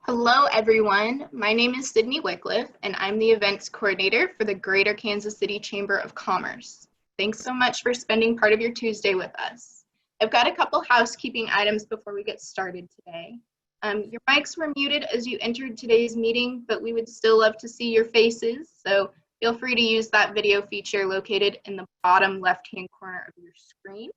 Hello, everyone. My name is Sydney Wycliffe, and I'm the events coordinator for the Greater Kansas City Chamber of Commerce. Thanks so much for spending part of your Tuesday with us. I've got a couple housekeeping items before we get started today. Your mics were muted as you entered today's meeting, but we would still love to see your faces, so feel free to use that video feature located in the bottom left-hand corner of your screen.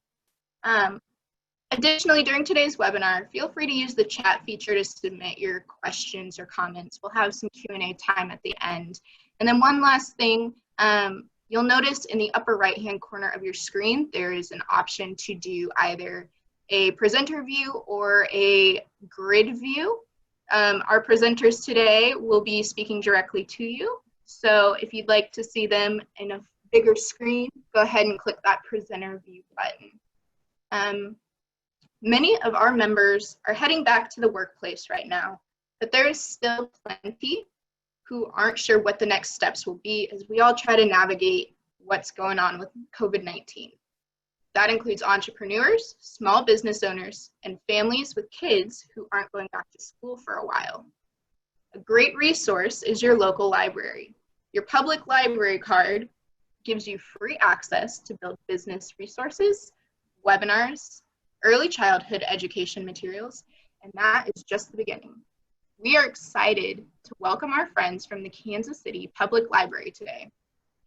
Additionally, during today's webinar, feel free to use the chat feature to submit your questions or comments. We'll have some Q&A time at the end. And then one last thing, you'll notice in the upper right-hand corner of your screen, there is an option to do either a presenter view or a grid view. Our presenters today will be speaking directly to you. So if you'd like to see them in a bigger screen, go ahead and click that presenter view button. Many of our members are heading back to the workplace right now, but there is still plenty who aren't sure what the next steps will be as we all try to navigate what's going on with COVID-19. That includes entrepreneurs, small business owners, and families with kids who aren't going back to school for a while. A great resource is your local library. Your public library card gives you free access to build business resources, webinars, early childhood education materials, and that is just the beginning. We are excited to welcome our friends from the Kansas City Public Library today.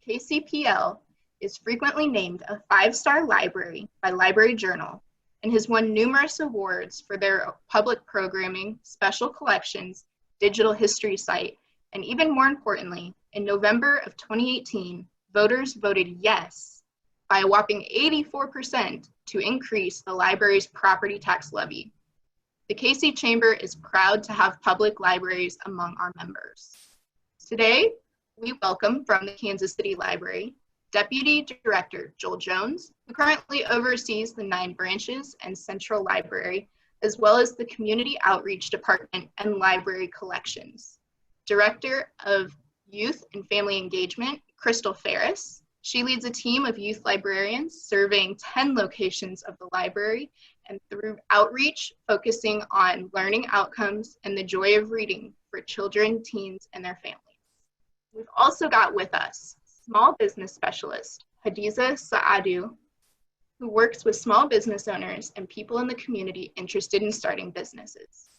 KCPL is frequently named a 5-star library by Library Journal and has won numerous awards for their public programming, special collections, digital history site, and even more importantly, in November of 2018, voters voted yes by a whopping 84% to increase the library's property tax levy. The KC Chamber is proud to have public libraries among our members. Today, we welcome from the Kansas City Library, Deputy Director Joel Jones, who currently oversees the 9 branches and Central Library, as well as the Community Outreach Department and Library Collections. Director of Youth and Family Engagement, Crystal Ferris. She leads a team of youth librarians surveying 10 locations of the library and through outreach, focusing on learning outcomes and the joy of reading for children, teens, and their families. We've also got with us small business specialist, Hadiza Saadu, who works with small business owners and people in the community interested in starting businesses.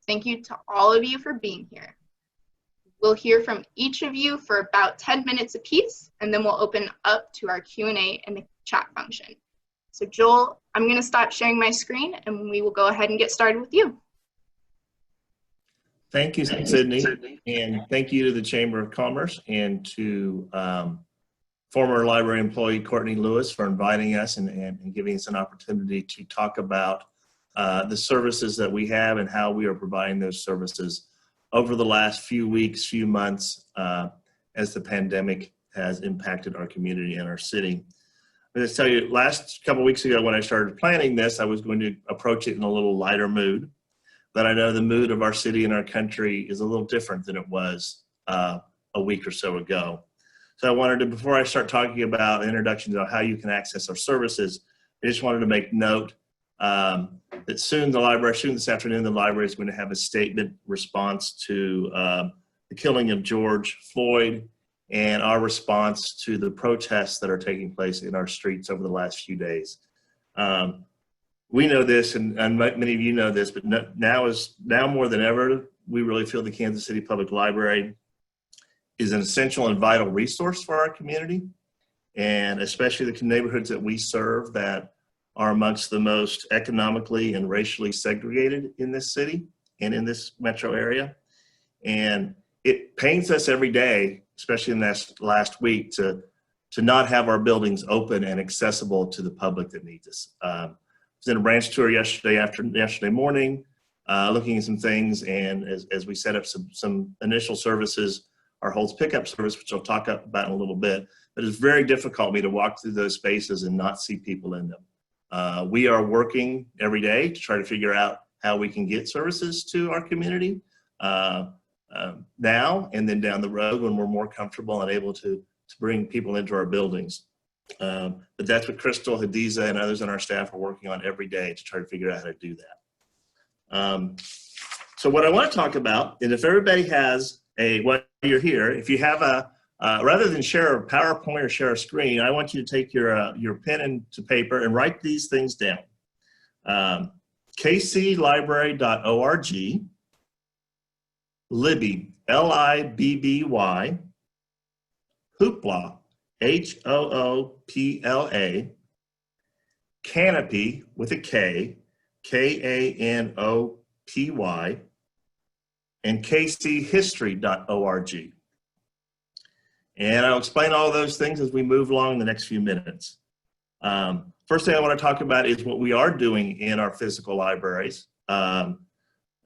Thank you to all of you for being here. We'll hear from each of you for about 10 minutes apiece, and then we'll open up to our Q&A in the chat function. So Joel, I'm gonna stop sharing my screen and we will go ahead and get started with you. Thank you, Sydney, and thank you to the Chamber of Commerce and to former library employee Courtney Lewis for inviting us and giving us an opportunity to talk about the services that we have and how we are providing those services over the last few weeks, few months, as the pandemic has impacted our community and our city. I'm going to tell you, last couple of weeks ago when I started planning this, I was going to approach it in a little lighter mood, but I know the mood of our city and our country is a little different than it was a week or so ago. So I wanted to, before I start talking about introductions on how you can access our services, I just wanted to make note that soon this afternoon, the library is going to have a statement response to the killing of George Floyd and our response to the protests that are taking place in our streets over the last few days. We know this, and many of you know this, but now more than ever, we really feel the Kansas City Public Library is an essential and vital resource for our community, and especially the neighborhoods that we serve that are amongst the most economically and racially segregated in this city and in this metro area. And it pains us every day, especially in this last week, to not have our buildings open and accessible to the public that needs us. I was in a branch tour yesterday morning, looking at some things, and as we set up some initial services, our Holtz pickup service, which I'll talk about in a little bit, but it's very difficult for me to walk through those spaces and not see people in them. We are working every day to try to figure out how we can get services to our community now and then down the road when we're more comfortable and able to bring people into our buildings. But that's what Crystal, Hadiza, and others on our staff are working on every day to try to figure out how to do that. So what I want to talk about is if everybody has while you're here, if you have rather than share a PowerPoint or share a screen, I want you to take your pen and to paper and write these things down. kclibrary.org, Libby, Libby, Hoopla, Hoopla, Canopy with a K, Kanopy, and kchistory.org. And I'll explain all those things as we move along in the next few minutes. First thing I want to talk about is what we are doing in our physical libraries.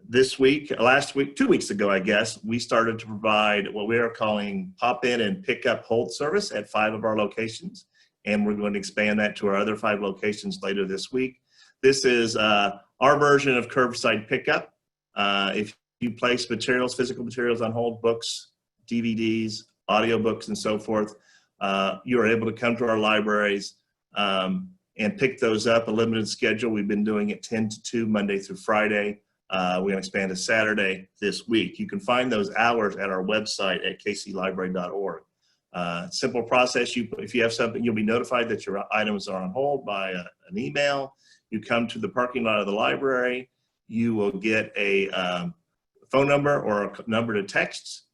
This week, last week, 2 weeks ago, I guess, we started to provide what we are calling pop-in and pick-up hold service at 5 of our locations. And we're going to expand that to our other 5 locations later this week. This is our version of curbside pickup. If you place materials, physical materials on hold, books, DVDs, audiobooks, and so forth, you are able to come to our libraries and pick those up, a limited schedule. We've been doing it 10 to 2, Monday through Friday. We're going to expand to Saturday this week. You can find those hours at our website at kclibrary.org. Simple process. If you have something, you'll be notified that your items are on hold by an email. You come to the parking lot of the library. You will get a phone number or a number to text.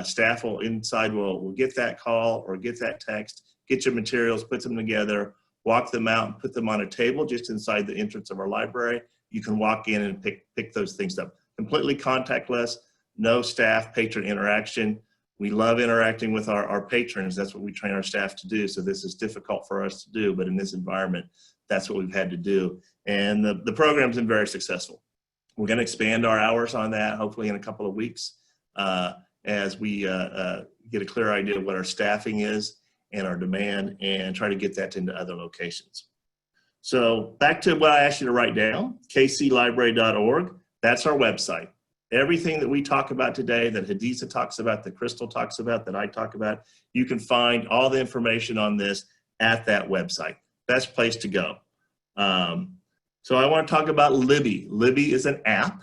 Staff inside will get that call or get that text, get your materials, put them together, walk them out, and put them on a table just inside the entrance of our library. You can walk in and pick those things up. Completely contactless, no staff, patron interaction. We love interacting with our patrons. That's what we train our staff to do. So this is difficult for us to do, but in this environment, that's what we've had to do. And the program's been very successful. We're going to expand our hours on that, hopefully in a couple of weeks, as we get a clear idea of what our staffing is and our demand, and try to get that into other locations. So back to what I asked you to write down, kclibrary.org. That's our website. Everything that we talk about today, that Hadiza talks about, that Crystal talks about, that I talk about, you can find all the information on this at that website. Best place to go. So I want to talk about Libby. Libby is an app.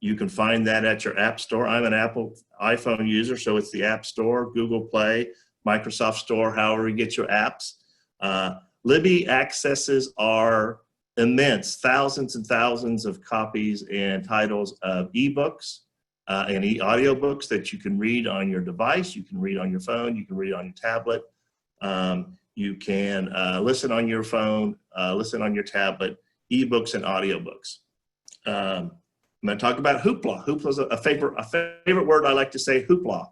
You can find that at your app store. I'm an Apple iPhone user, so it's the App Store, Google Play, Microsoft Store, however you get your apps. Libby accesses our immense thousands and thousands of copies and titles of ebooks and audiobooks that you can read on your device, you can read on your phone, you can read on your tablet. You can listen on your phone, listen on your tablet, ebooks and audiobooks. I'm going to talk about Hoopla. Hoopla is a favorite word I like to say, Hoopla.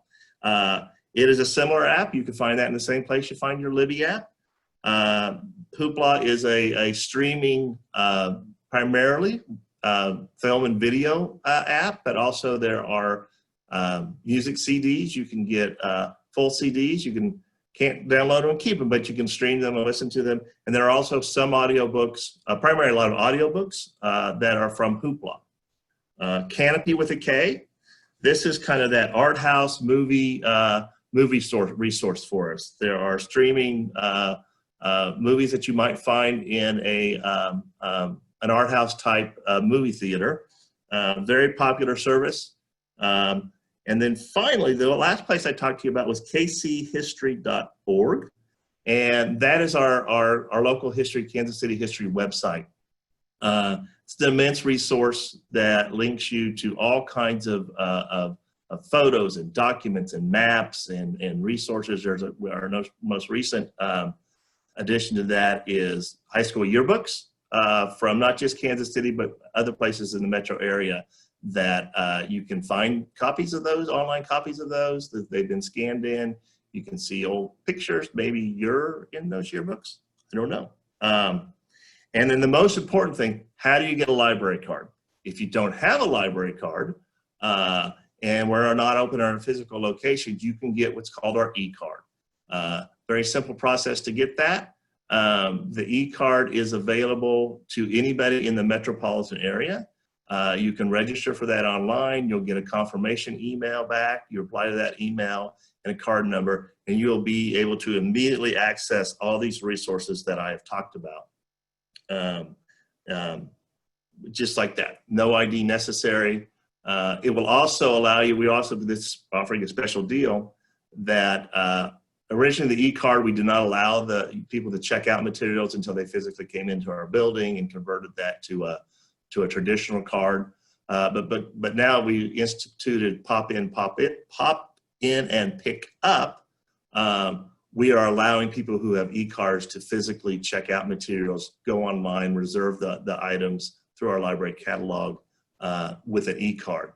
It is a similar app. You can find that in the same place you find your Libby app. Hoopla is a streaming, primarily film and video app, but also there are music CDs. You can get full CDs. You can't download them and keep them, but you can stream them and listen to them. And there are also some audiobooks, primarily a lot of audiobooks that are from Hoopla. Canopy with a K. This is kind of that art house movie resource for us. There are streaming movies that you might find in an art house type movie theater. Very popular service. And then finally, the last place I talked to you about was kchistory.org. And that is our local history, Kansas City history website. It's an immense resource that links you to all kinds of photos and documents and maps and resources. Our most recent addition to that is high school yearbooks from not just Kansas City, but other places in the metro area that you can find copies of those, online copies of those, that they've been scanned in. You can see old pictures. Maybe you're in those yearbooks. I don't know. And then the most important thing, how do you get a library card? If you don't have a library card and we're not open in our physical locations, you can get what's called our e-card. Very simple process to get that. The e-card is available to anybody in the metropolitan area. You can register for that online. You'll get a confirmation email back. You reply to that email and a card number, and you'll be able to immediately access all these resources that I have talked about. just like that, no ID necessary. It will also allow you, we also, this offering a special deal that originally the e-card, we did not allow the people to check out materials until they physically came into our building and converted that to a traditional card. But now we instituted pop in and pick up. We are allowing people who have e-cards to physically check out materials, go online, reserve the items through our library catalog with an e-card.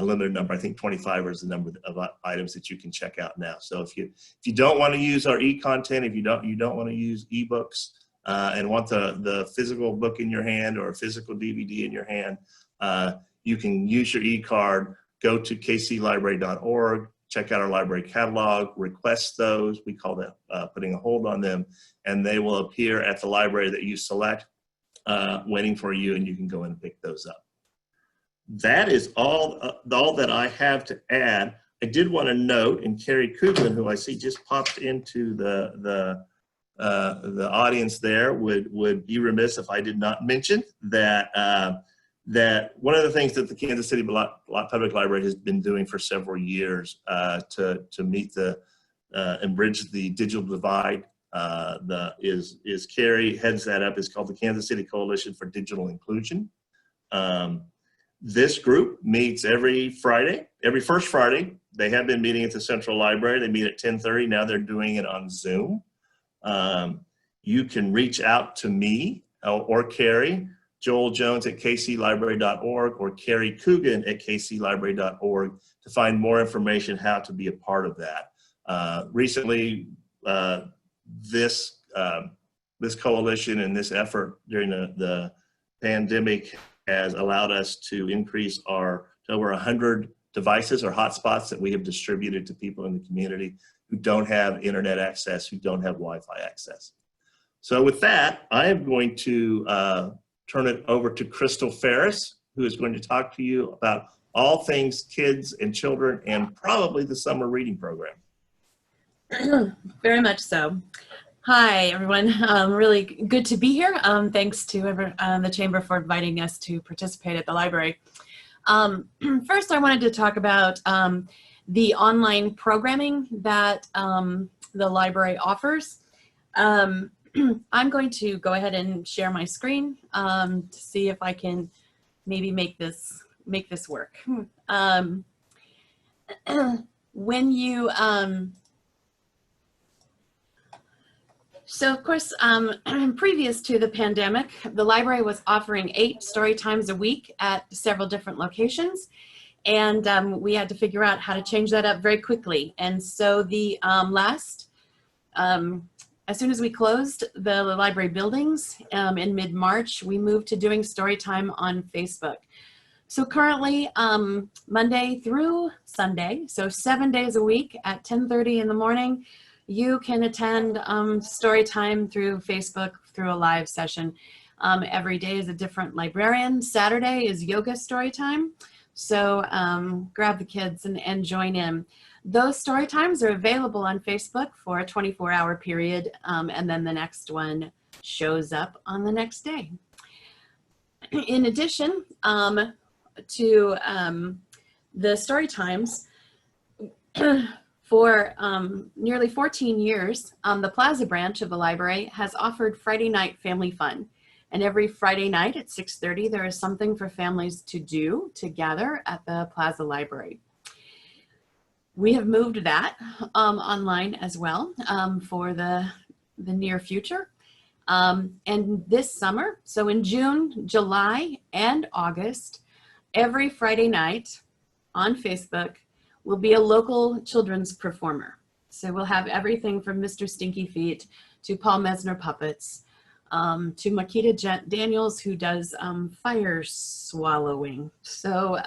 Limited number, I think 25 is the number of items that you can check out now. So if you don't want to use our e-content, if you don't want to use ebooks and want the physical book in your hand or a physical DVD in your hand, you can use your e-card, go to kclibrary.org, check out our library catalog, request those. We call that putting a hold on them, and they will appear at the library that you select, waiting for you, and you can go in and pick those up. That is all that I have to add. I did want to note, and Carrie Coogan, who I see just popped into the audience there, would be remiss if I did not mention that that one of the things that the Kansas City Public Library has been doing for several years to meet and bridge the digital divide is Carrie heads that up. It's called the Kansas City Coalition for Digital Inclusion. This group meets every first Friday. They have been meeting at the Central Library. They meet at 10:30. Now they're doing it on Zoom. You can reach out to me or Carrie, Joel Jones at kclibrary.org or Carrie Coogan at kclibrary.org to find more information how to be a part of that. Recently, this coalition and this effort during the pandemic has allowed us to increase to over 100 devices or hotspots that we have distributed to people in the community who don't have internet access, who don't have Wi-Fi access. So with that, I am going to turn it over to Crystal Ferris, who is going to talk to you about all things kids and children and probably the summer reading program. Very much so. Hi, everyone. Really good to be here. Thanks to the Chamber for inviting us to participate at the library. First, I wanted to talk about the online programming that the library offers. I'm going to go ahead and share my screen to see if I can maybe make this work. When you So of course, previous to the pandemic, the library was offering 8 story times a week at several different locations. And we had to figure out how to change that up very quickly. And so the as soon as we closed the library buildings in mid-March, we moved to doing story time on Facebook. So currently, Monday through Sunday, so 7 days a week at 10:30 in the morning, you can attend story time through Facebook through a live session. Every day is a different librarian. Saturday is yoga story time. So grab the kids and join in. Those story times are available on Facebook for a 24-hour period, and then the next one shows up on the next day. In addition to the story times, for nearly 14 years, the Plaza branch of the library has offered Friday night family fun. And every Friday night at 6:30, there is something for families to do together at the Plaza Library. We have moved that online as well for the near future. And this summer, so in June, July, and August, every Friday night on Facebook will be a local children's performer. So we'll have everything from Mr. Stinky Feet to Paul Mesner Puppets, to Makita Daniels, who does fire swallowing. So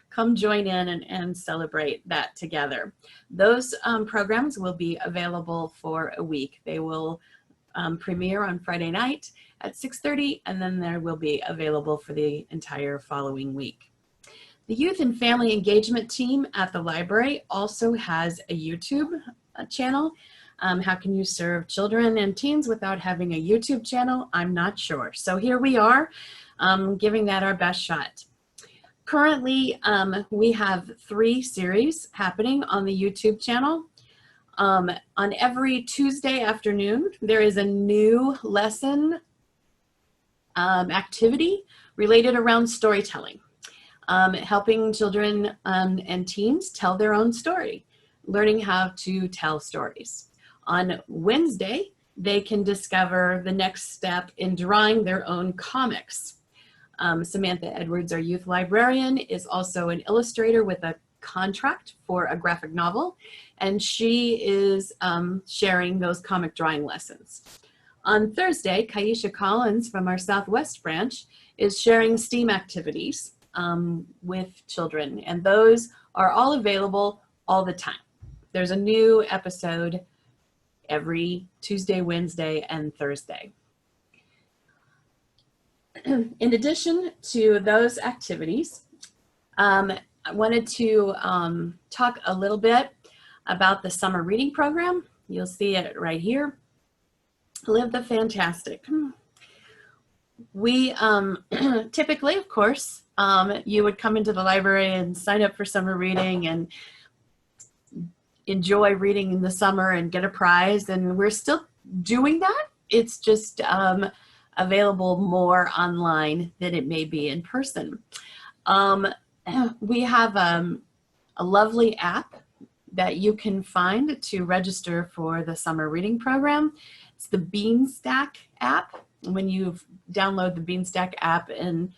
come join in and celebrate that together. Those programs will be available for a week. They will premiere on Friday night at 6:30, and then there will be available for the entire following week. The Youth and Family Engagement Team at the library also has a YouTube channel. How can you serve children and teens without having a YouTube channel? I'm not sure. So here we are. giving that our best shot. Currently, we have 3 series happening on the YouTube channel. On every Tuesday afternoon, there is a new lesson activity related around storytelling, helping children and teens tell their own story, learning how to tell stories. On Wednesday, they can discover the next step in drawing their own comics. Samantha Edwards, our youth librarian, is also an illustrator with a contract for a graphic novel, and she is sharing those comic drawing lessons. On Thursday, Kaisha Collins from our Southwest branch is sharing STEAM activities with children, and those are all available all the time. There's a new episode every Tuesday, Wednesday, and Thursday. In addition to those activities, I wanted to talk a little bit about the summer reading program. You'll see it right here. Live the Fantastic. We typically, of course, you would come into the library and sign up for summer reading and enjoy reading in the summer and get a prize, and we're still doing that. It's just available more online than it may be in person. We have a lovely app that you can find to register for the summer reading program. It's the Beanstack app. When you download the Beanstack app in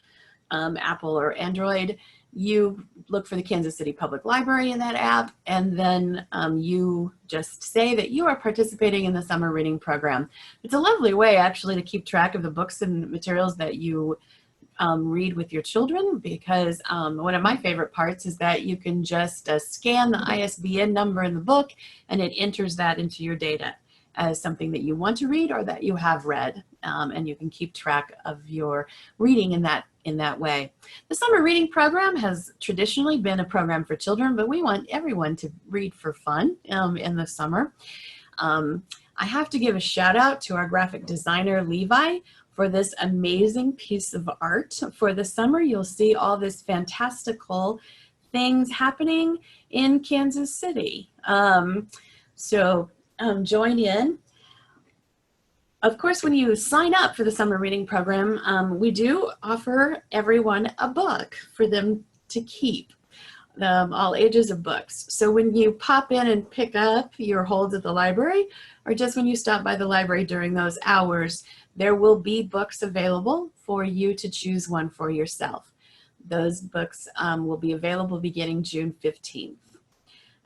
Apple or Android, you look for the Kansas City Public Library in that app, and then you just say that you are participating in the summer reading program. It's a lovely way actually to keep track of the books and materials that you read with your children, because one of my favorite parts is that you can just scan the ISBN number in the book, and it enters that into your data as something that you want to read or that you have read, and you can keep track of your reading in that way. The summer reading program has traditionally been a program for children, but we want everyone to read for fun in the summer. I have to give a shout out to our graphic designer, Levi, for this amazing piece of art. For the summer, you'll see all this fantastical things happening in Kansas City. Join in. Of course, when you sign up for the summer reading program, we do offer everyone a book for them to keep, all ages of books. So when you pop in and pick up your holds at the library, or just when you stop by the library during those hours, there will be books available for you to choose one for yourself. Those books will be available beginning June 15th.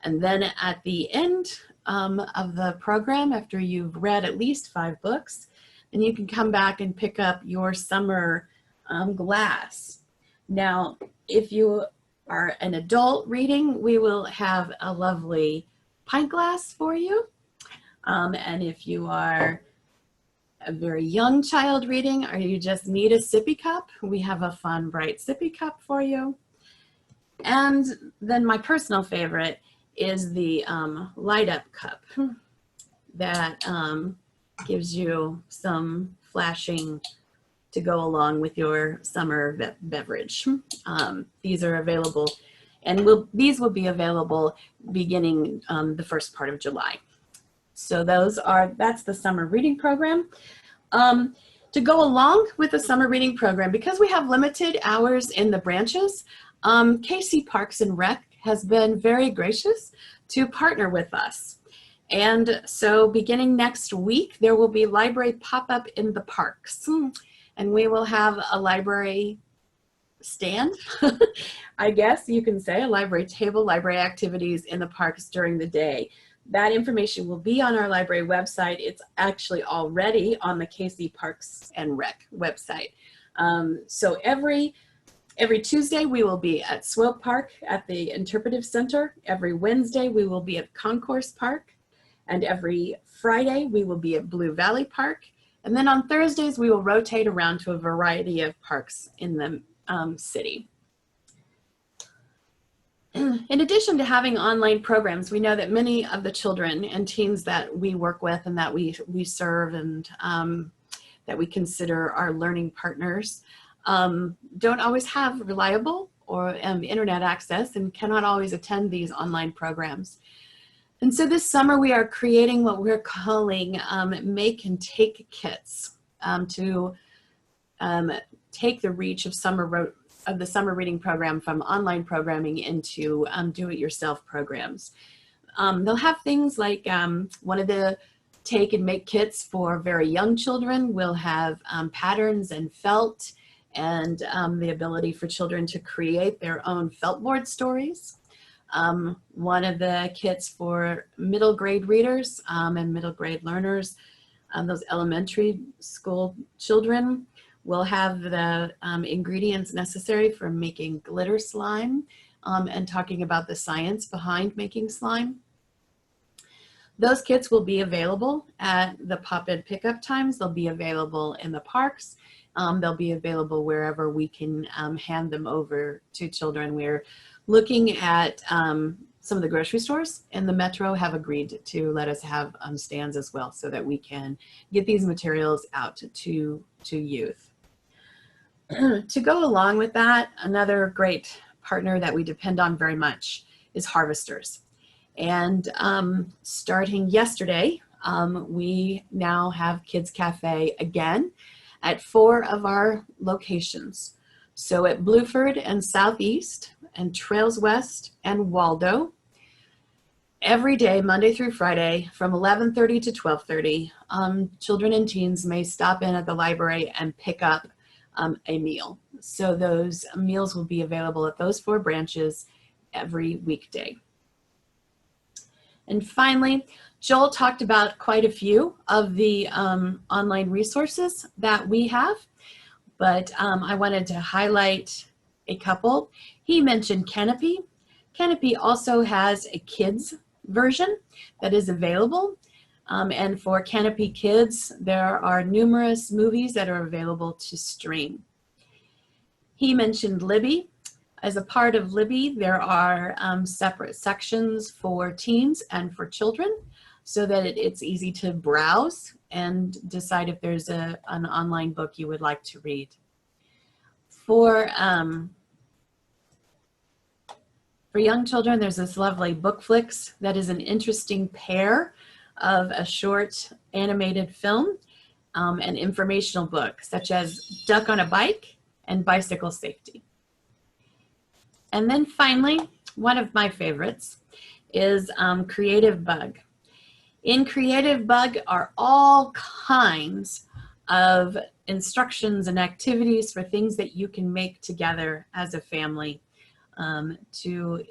And then at the end of the program, after you've read at least 5 books, then you can come back and pick up your summer glass. Now, if you are an adult reading, we will have a lovely pint glass for you. And if you are a very young child reading, or you just need a sippy cup, we have a fun, bright sippy cup for you. And then my personal favorite is the light up cup that gives you some flashing to go along with your summer beverage. These are available, and these will be available beginning the first part of July. So that's the summer reading program. To go along with the summer reading program, because we have limited hours in the branches, KC Parks and Rec has been very gracious to partner with us. And so beginning next week, there will be library pop-up in the parks. And we will have a library stand, I guess you can say, a library table, library activities in the parks during the day. That information will be on our library website. It's actually already on the KC Parks and Rec website. So every Tuesday we will be at Swope Park at the Interpretive Center. Every Wednesday we will be at Concourse Park. And every Friday we will be at Blue Valley Park. And then on Thursdays we will rotate around to a variety of parks in the city. In addition to having online programs, we know that many of the children and teens that we work with and that we serve and that we consider our learning partners don't always have reliable or internet access and cannot always attend these online programs. And so this summer we are creating what we're calling make and take kits to take the reach of the summer reading program from online programming into do-it-yourself programs. They'll have things like one of the take and make kits for very young children will have patterns and felt and the ability for children to create their own felt board stories. One of the kits for middle grade readers and middle grade learners, those elementary school children, will have the ingredients necessary for making glitter slime and talking about the science behind making slime. Those kits will be available at the pop-in pickup times. They'll be available in the parks. They'll be available wherever we can hand them over to children. We're looking at some of the grocery stores in the metro have agreed to let us have stands as well so that we can get these materials out to youth. To go along with that, another great partner that we depend on very much is Harvesters. And starting yesterday, we now have Kids Cafe again at 4 of our locations. So at Blueford and Southeast and Trails West and Waldo, every day, Monday through Friday, from 11:30 to 12:30, children and teens may stop in at the library and pick up a meal. So those meals will be available at those 4 branches every weekday. And finally, Joel talked about quite a few of the online resources that we have, but I wanted to highlight a couple. He mentioned Canopy. Canopy also has a kids version that is available. And for Canopy Kids, there are numerous movies that are available to stream. He mentioned Libby. As a part of Libby, there are separate sections for teens and for children so that it's easy to browse and decide if there's an online book you would like to read. For young children, there's this lovely Bookflix that is an interesting pair of a short animated film and informational book, such as Duck on a Bike and Bicycle Safety. And then finally, one of my favorites is Creative Bug. In Creative Bug are all kinds of instructions and activities for things that you can make together as a family to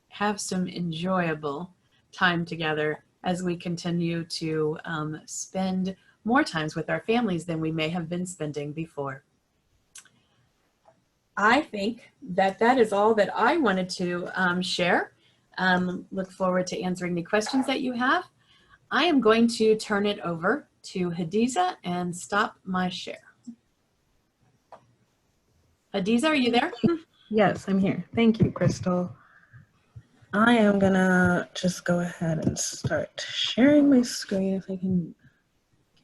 have some enjoyable time together as we continue to spend more times with our families than we may have been spending before. I think that that is all that I wanted to share. Look forward to answering the questions that you have. I am going to turn it over to Hadiza and stop my share. Hadiza, are you there? Yes, I'm here. Thank you, Crystal. I am gonna just go ahead and start sharing my screen if I can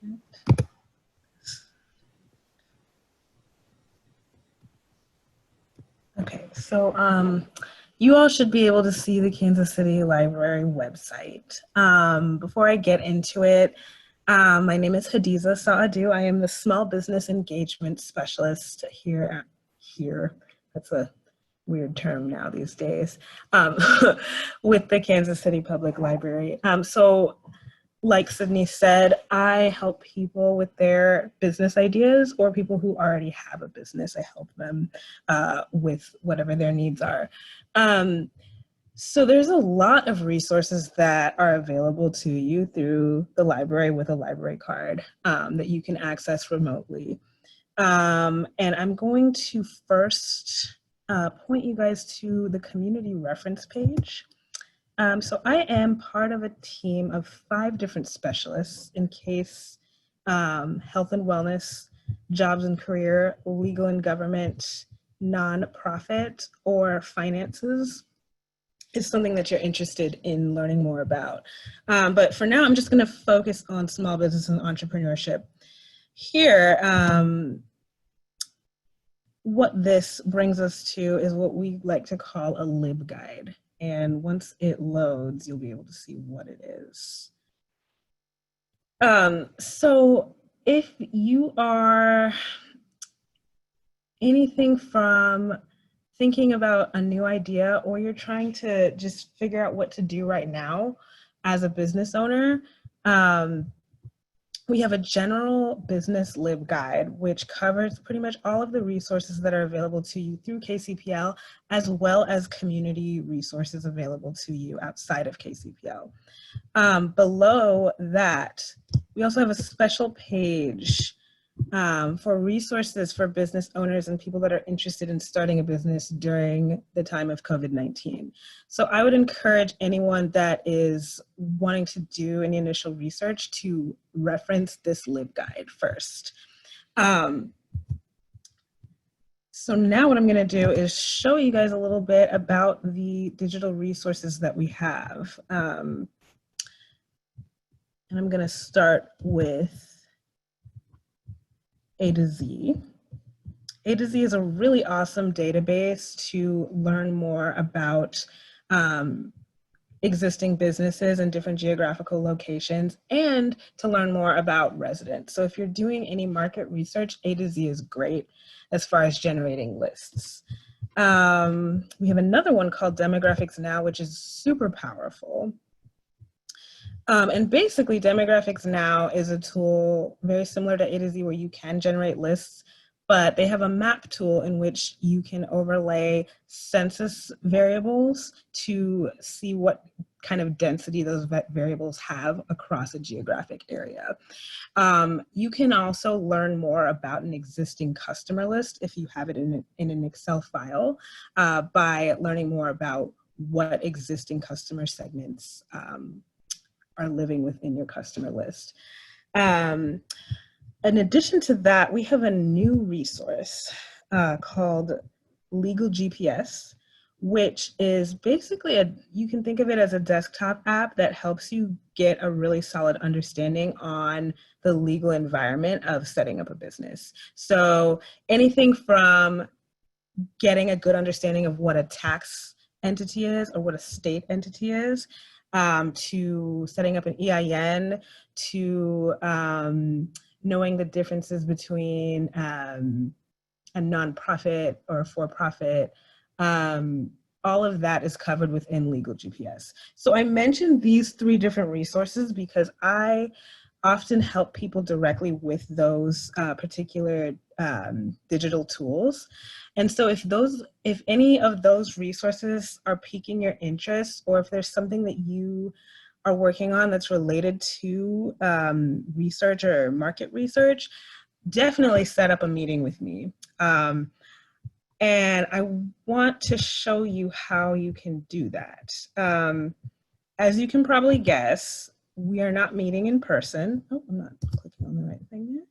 get this. Okay, so you all should be able to see the Kansas City Library website. Before I get into it, my name is Hadiza Saadu. I am the Small Business Engagement Specialist here. That's a weird term now these days, with the Kansas City Public Library. So like Sydney said, I help people with their business ideas or people who already have a business. I help them with whatever their needs are. So there's a lot of resources that are available to you through the library with a library card that you can access remotely. And I'm going to first point you guys to the community reference page. So I am part of a team of 5 different specialists in case health and wellness, jobs and career, legal and government, nonprofit, or finances is something that you're interested in learning more about. But for now, I'm just going to focus on small business and entrepreneurship. Here, what this brings us to is what we like to call a LibGuide. And once it loads, you'll be able to see what it is. So if you are anything from thinking about a new idea, or you're trying to just figure out what to do right now as a business owner, we have a general business LibGuide, which covers pretty much all of the resources that are available to you through KCPL, as well as community resources available to you outside of KCPL. Below that, we also have a special page for resources for business owners and people that are interested in starting a business during the time of COVID-19. So I would encourage anyone that is wanting to do any initial research to reference this LibGuide first. So now what I'm going to do is show you guys a little bit about the digital resources that we have. And I'm going to start with A to Z. A to Z is a really awesome database to learn more about existing businesses in different geographical locations and to learn more about residents. So if you're doing any market research, A to Z is great as far as generating lists. We have another one called Demographics Now, which is super powerful. And basically, Demographics Now is a tool very similar to A to Z where you can generate lists, but they have a map tool in which you can overlay census variables to see what kind of density those variables have across a geographic area. You can also learn more about an existing customer list if you have it in an Excel file by learning more about what existing customer segments are living within your customer list. In addition to that, we have a new resource called Legal GPS, which is basically you can think of it as a desktop app that helps you get a really solid understanding on the legal environment of setting up a business. So anything from getting a good understanding of what a tax entity is or what a state entity is, to setting up an EIN, to knowing the differences between a nonprofit or a for-profit. All of that is covered within Legal GPS. So I mentioned these 3 different resources because I often help people directly with those particular digital tools. And so if any of those resources are piquing your interest, or if there's something that you are working on that's related to research or market research, definitely set up a meeting with me. And I want to show you how you can do that. As you can probably guess, we are not meeting in person. Oh, I'm not clicking on the right thing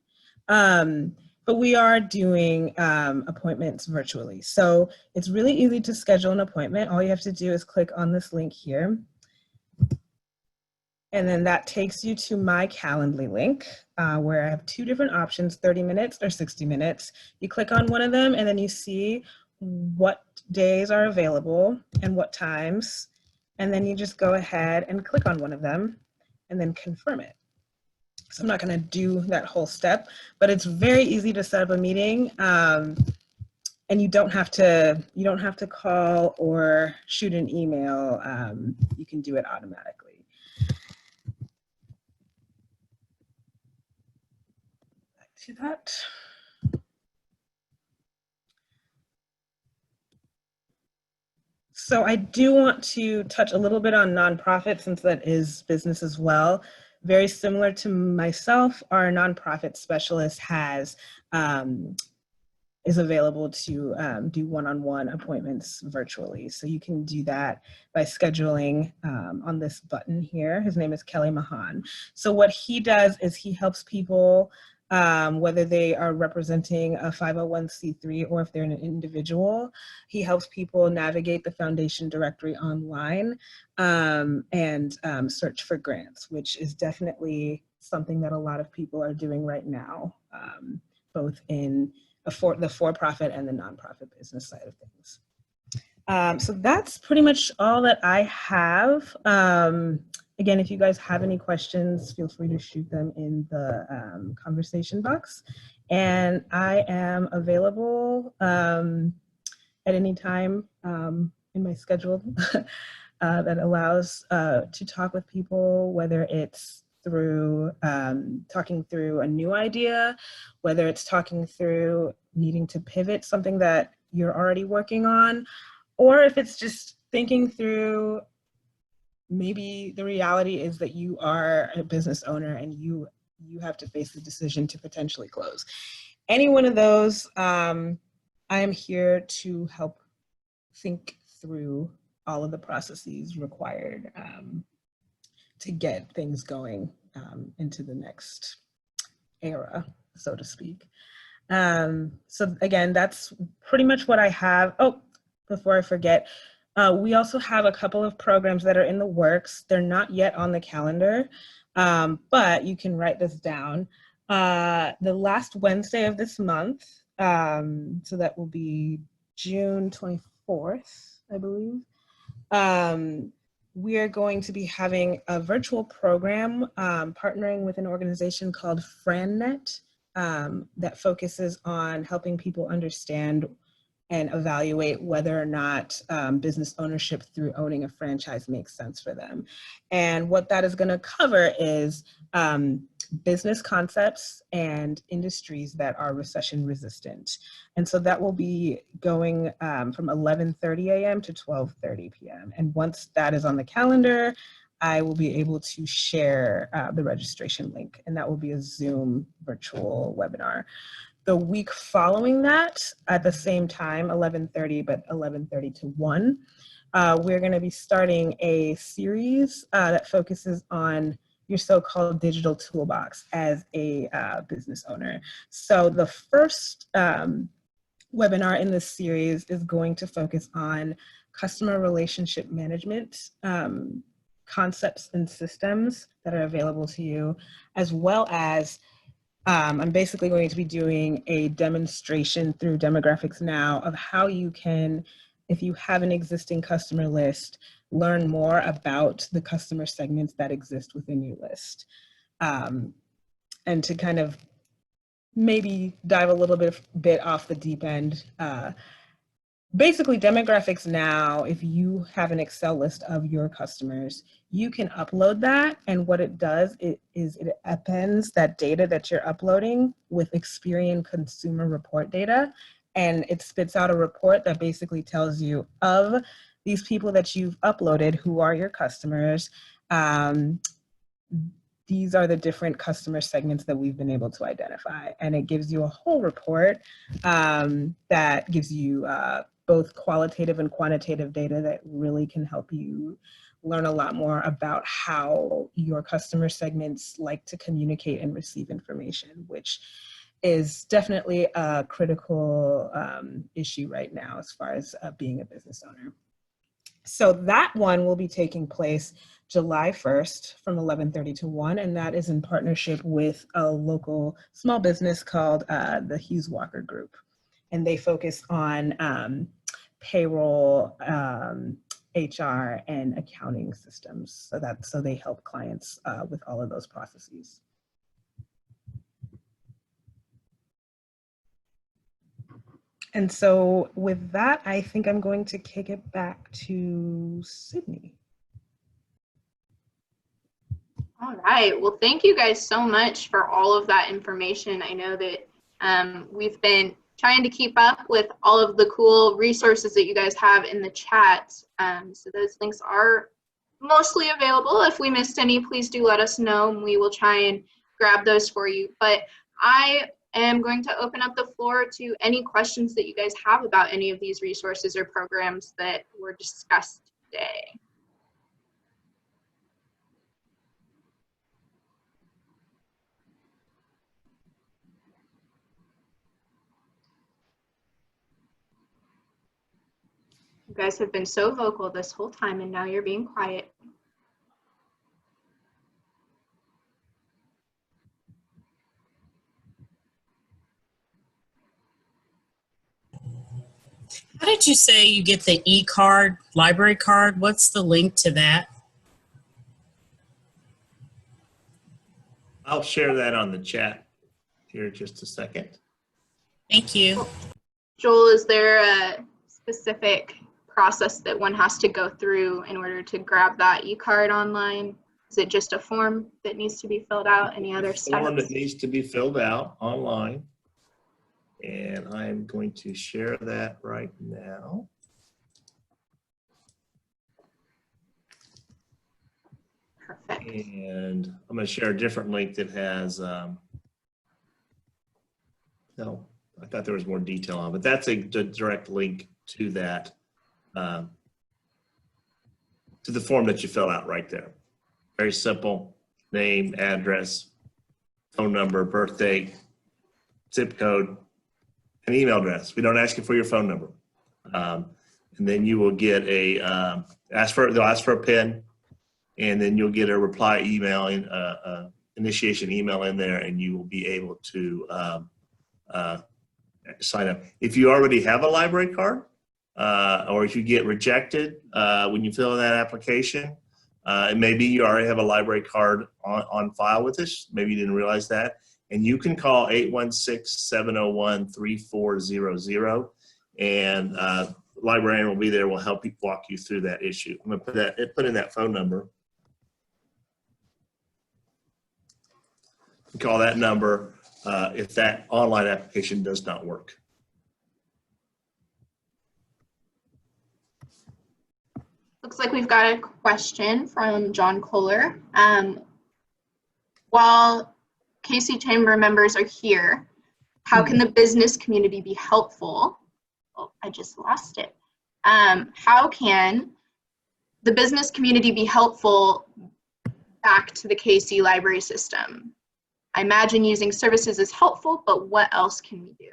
there. But we are doing appointments virtually. So it's really easy to schedule an appointment. All you have to do is click on this link here. And then that takes you to my Calendly link, where I have 2 different options, 30 minutes or 60 minutes. You click on one of them and then you see what days are available and what times. And then you just go ahead and click on one of them and then confirm it. So I'm not gonna do that whole step, but it's very easy to set up a meeting. And you don't have to call or shoot an email. You can do it automatically. To that. So I do want to touch a little bit on nonprofit, since that is business as well. Very similar to myself, our nonprofit specialist is available to do one-on-one appointments virtually. So you can do that by scheduling on this button here. His name is Kelly Mahan. So what he does is he helps people, whether they are representing a 501c3 or if they're an individual, he helps people navigate the foundation directory online and search for grants, which is definitely something that a lot of people are doing right now, both in the for-profit and the nonprofit business side of things. So that's pretty much all that I have. Again, if you guys have any questions, feel free to shoot them in the conversation box. And I am available at any time in my schedule that allows to talk with people, whether it's through talking through a new idea, whether it's talking through needing to pivot something that you're already working on, or if it's just thinking through maybe the reality is that you are a business owner and you have to face the decision to potentially close. Any one of those, I am here to help think through all of the processes required to get things going into the next era, so to speak. So again, that's pretty much what I have. Oh, before I forget, we also have a couple of programs that are in the works. They're not yet on the calendar, but you can write this down. The last Wednesday of this month, so that will be June 24th, I believe. We are going to be having a virtual program partnering with an organization called FranNet that focuses on helping people understand and evaluate whether or not business ownership through owning a franchise makes sense for them. And what that is going to cover is business concepts and industries that are recession resistant. And so that will be going from 11:30 a.m. to 12:30 p.m. And once that is on the calendar, I will be able to share the registration link, and that will be a Zoom virtual webinar. The week following that, at the same time, 11:30, but 11:30 to 1, we're going to be starting a series that focuses on your so-called digital toolbox as a business owner. So the first webinar in this series is going to focus on customer relationship management concepts and systems that are available to you, as well as I'm basically going to be doing a demonstration through Demographics Now of how you can, if you have an existing customer list, learn more about the customer segments that exist within your list. And to kind of maybe dive a little bit off the deep end, basically Demographics Now, if you have an Excel list of your customers, you can upload that, and what it does is it appends that data that you're uploading with Experian consumer report data, and it spits out a report that basically tells you of these people that you've uploaded who are your customers. These are the different customer segments that we've been able to identify, and it gives you a whole report that gives you both qualitative and quantitative data that really can help you learn a lot more about how your customer segments like to communicate and receive information, which is definitely a critical issue right now as far as being a business owner. So that one will be taking place July 1st from 11:30 to 1, and that is in partnership with a local small business called the Hughes Walker Group. And they focus on payroll, HR, and accounting systems. So they help clients with all of those processes. And so with that, I think I'm going to kick it back to Sydney. All right. Well, thank you guys so much for all of that information. I know that we've been trying to keep up with all of the cool resources that you guys have in the chat. So those links are mostly available. If we missed any, please do let us know, and we will try and grab those for you. But I am going to open up the floor to any questions that you guys have about any of these resources or programs that were discussed today. You guys have been so vocal this whole time, and now you're being quiet. How did you say you get the e-card, library card? What's the link to that? I'll share that on the chat here in just a second. Thank you. Joel, is there a specific process that one has to go through in order to grab that e-card online? Is it just a form that needs to be filled out? Any other steps? Form that needs to be filled out online. And I'm going to share that right now. Perfect. And I'm going to share a different link that has, no, I thought there was more detail on, but that's a direct link to that, to the form that you fill out right there. Very simple: name, address, phone number, birthday, zip code, and email address. We don't ask you for your phone number. And then you will get a, they'll ask for a PIN, and then you'll get a reply email, initiation email in there, and you will be able to sign up. If you already have a library card, or if you get rejected when you fill in that application, and maybe you already have a library card on file with us, maybe you didn't realize that, and you can call 816-701-3400, and librarian will be there, will help you, walk you through that issue. I'm gonna put in that phone number. You call that number if that online application does not work. Looks like we've got a question from John Kohler. While KC Chamber members are here, how can the business community be helpful? Oh, I just lost it. How can the business community be helpful back to the KC library system? I imagine using services is helpful, but what else can we do?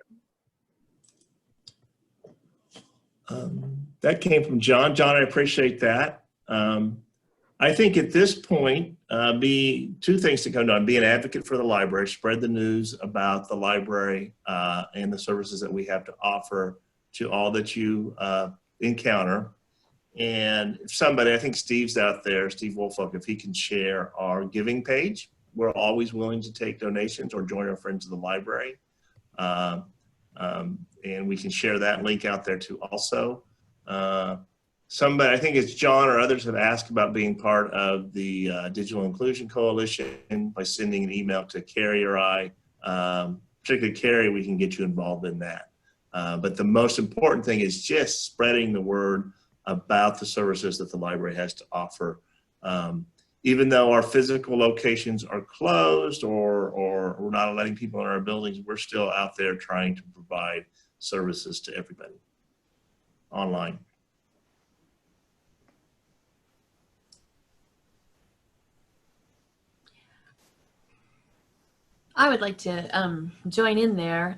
That came from John. John, I appreciate that. I think at this point, two things to come down: be an advocate for the library, spread the news about the library and the services that we have to offer to all that you encounter. And if somebody, I think Steve's out there, Steve Woolfolk, if he can share our giving page, we're always willing to take donations or join our friends of the library. And we can share that link out there too also. Somebody, I think it's John or others, have asked about being part of the Digital Inclusion Coalition by sending an email to Carrie or I. Particularly Carrie, we can get you involved in that. But the most important thing is just spreading the word about the services that the library has to offer. Even though our physical locations are closed or we're not letting people in our buildings, we're still out there trying to provide services to everybody online. I would like to join in there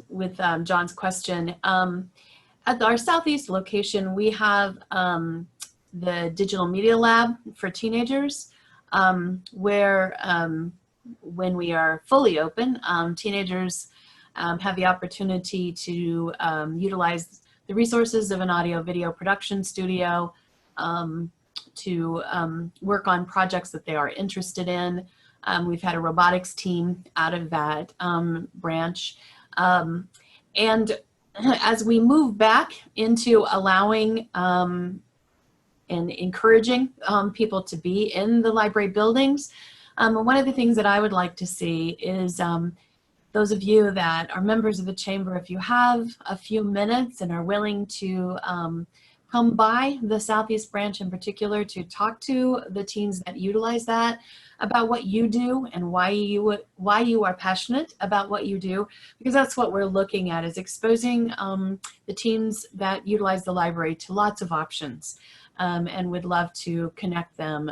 with John's question. At our Southeast location, we have the Digital Media Lab for teenagers, where when we are fully open, teenagers have the opportunity to utilize the resources of an audio-video production studio to work on projects that they are interested in. We've had a robotics team out of that branch. And as we move back into allowing and encouraging people to be in the library buildings, one of the things that I would like to see is those of you that are members of the chamber, if you have a few minutes and are willing to come by the Southeast branch in particular to talk to the teens that utilize that about what you do and why you are passionate about what you do, because that's what we're looking at, is exposing the teens that utilize the library to lots of options, and would love to connect them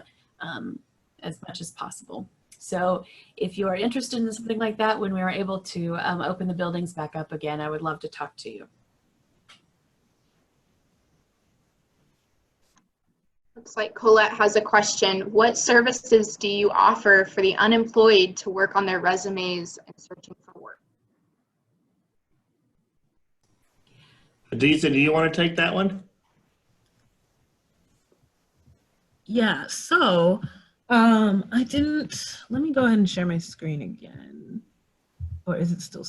as much as possible. So if you are interested in something like that, when we are able to open the buildings back up again, I would love to talk to you. Looks like Colette has a question. What services do you offer for the unemployed to work on their resumes and searching for work? Hadiza, do you want to take that one? Yeah, so let me go ahead and share my screen again. Or is it still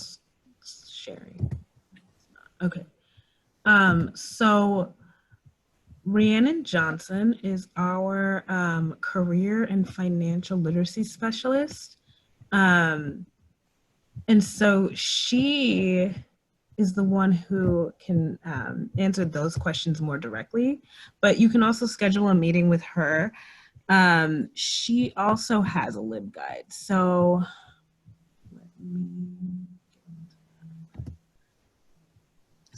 sharing? Okay. So Rhiannon Johnson is our career and financial literacy specialist. And so she is the one who can answer those questions more directly, but you can also schedule a meeting with her. She also has a LibGuide. So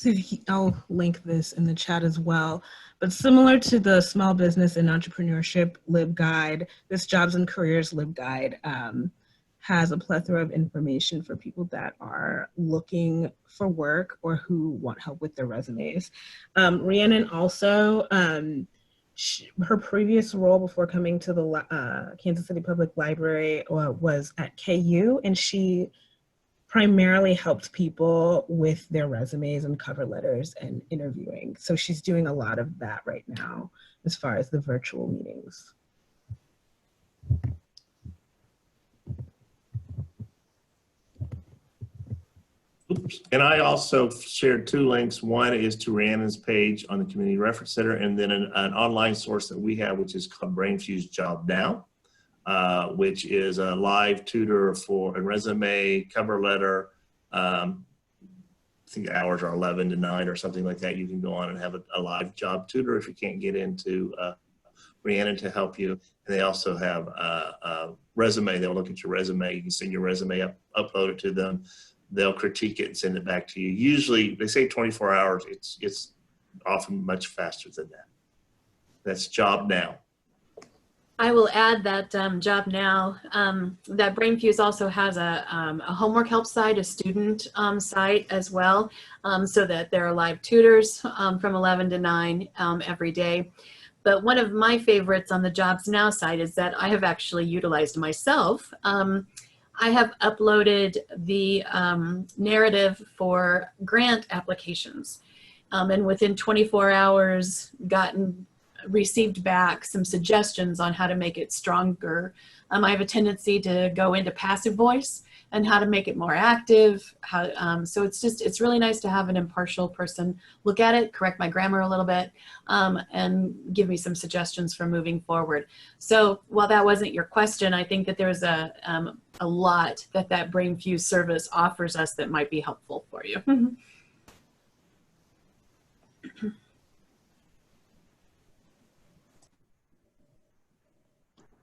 let me see, I'll link this in the chat as well. But similar to the Small Business and Entrepreneurship LibGuide, this Jobs and Careers LibGuide has a plethora of information for people that are looking for work or who want help with their resumes. Rhiannon also, her previous role before coming to the Kansas City Public Library was at KU, and she primarily helped people with their resumes and cover letters and interviewing. So she's doing a lot of that right now as far as the virtual meetings. Oops. And I also shared 2 links. One is to Rhiannon's page on the Community Reference Center, and then an online source that we have, which is called BrainFuse Job Now, which is a live tutor for a resume, cover letter. I think the hours are 11 to 9 or something like that. You can go on and have a live job tutor if you can't get into Rhiannon to help you. And they also have a resume. They'll look at your resume. You can send your resume up, upload it to them. They'll critique it and send it back to you. Usually, they say 24 hours. It's often much faster than that. That's Job Now. I will add that Job Now, that BrainFuse also has a homework help site, a student site as well, so that there are live tutors from 11 to 9 every day. But one of my favorites on the Jobs Now site is that I have actually utilized myself. I have uploaded the narrative for grant applications, and within 24 hours received back some suggestions on how to make it stronger. I have a tendency to go into passive voice and how to make it more active. So it's really nice to have an impartial person look at it, correct my grammar a little bit, and give me some suggestions for moving forward. So while that wasn't your question, I think that there's a lot that BrainFuse service offers us that might be helpful for you.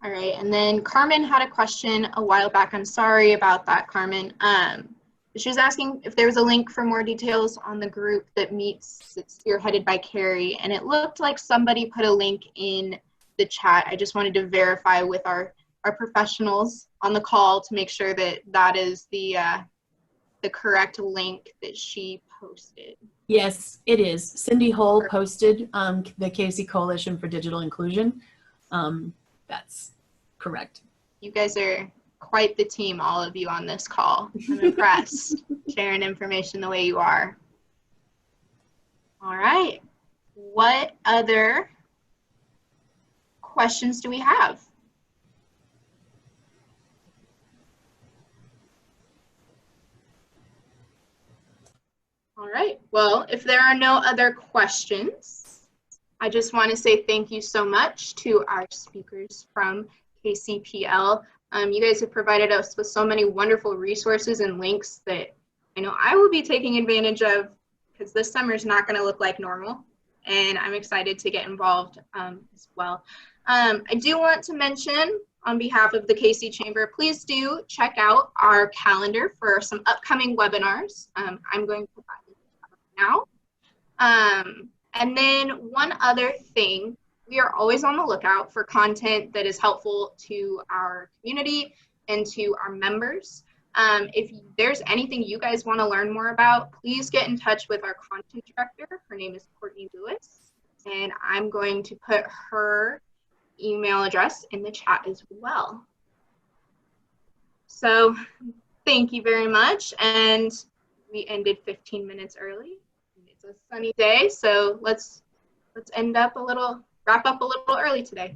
All right, and then Carmen had a question a while back. I'm sorry about that, Carmen. She was asking if there was a link for more details on the group that meets, it's spearheaded by Carrie, and it looked like somebody put a link in the chat. I just wanted to verify with our professionals on the call to make sure that that is the correct link that she posted. Yes, it is. Cindy Hull posted the Casey Coalition for Digital Inclusion. That's correct. You guys are quite the team, all of you on this call. I'm impressed, sharing information the way you are. All right. What other questions do we have? All right. Well, if there are no other questions, I just want to say thank you so much to our speakers from KCPL. You guys have provided us with so many wonderful resources and links that I know I will be taking advantage of, because this summer is not going to look like normal, and I'm excited to get involved as well. I do want to mention on behalf of the KC Chamber, please do check out our calendar for some upcoming webinars. I'm going to provide it now. And then one other thing, we are always on the lookout for content that is helpful to our community and to our members. If there's anything you guys want to learn more about, please get in touch with our content director. Her name is Courtney Lewis, and I'm going to put her email address in the chat as well. So thank you very much. And we ended 15 minutes early. It's a sunny day, so let's wrap up a little early today.